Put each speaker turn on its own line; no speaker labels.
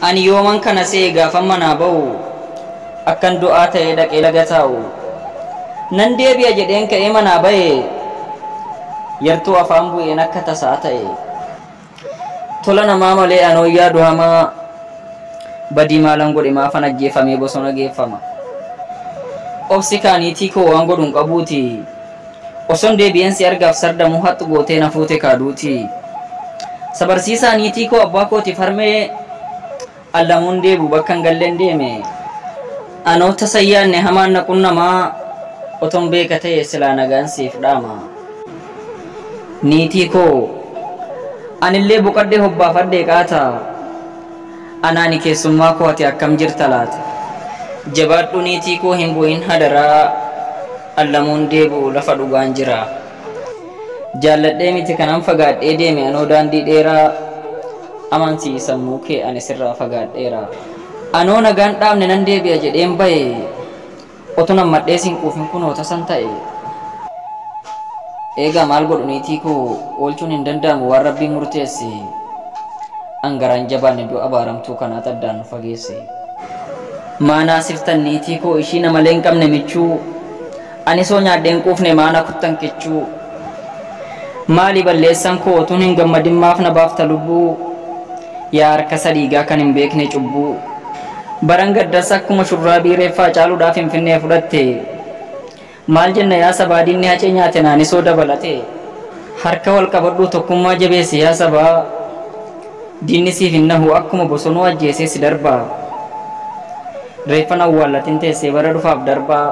ani yooman kana see gaafan manaa ba'u akkan du'aa ta'ee dhaqee laga taa'u nan deebi'a jedheen ka'ee manaa ba'e yartuu afaan bu'een akka tasaa ta'e tola namaa malee anoo yaadu hamaa badii maalan godhe maafan ajjeefamee bosona geeffama obsi kaaniitii koo waan godhuun qabuuti oson deebi'een si argaaf sardamuu hattu gootee na fuute kaaduuti sabarsiisaa niitii koo abbaa kooti farmee allamuun deebu bakkan galleen deeme anoo tasayyaanne hamaan naquun namaa oton beeka ta'e silaa nagaan siif dhaama niitii koo anillee boqadhee hobbaafadhee qaata anaani keessummaa koo ati akkam jirta laata jabaadhu niitii koo hin bu'in hadaraa allamuun deebu lafa dhugaan jira jaalladhee miti kanan fagaadhee deeme anoo daandii dheeraa amantii sammuu kee ani sirraa fagaadheera anoo nagaan dhaabne nan deebi'a jedheen baye otunan madhee sin quufin kunoo tasan ta'e eegaa maal godhu niitii koo oolchuun hin danda'amu waan rabbiin murteesse angaraan jabaanne du'a baaramtuu kanaat addaan nu fageesse maanaa siftan niitii koo ishii namalee hin qabne michuu ani soo nyaadheen quufne maana kuttan kichuu maali balleessan koo otuun hin gammadin maaf na baafta lubbuu yaa harka sadiigaa kan hin beekne cubbuu baran gaddas akkuma shurraabii reeffaa caaluudhaaf Finfinnee fudhatte maal jenna yaa sabaa diinni hacee nyaate naanisoo dabalate harka wal qabadhuu tokkummaa jabeesse yaa sabaa diinni siif hin nahu akkuma bosonuu ajjeesee si darbaa reeffan awwaallatin teessee bara dhufaaf darbaa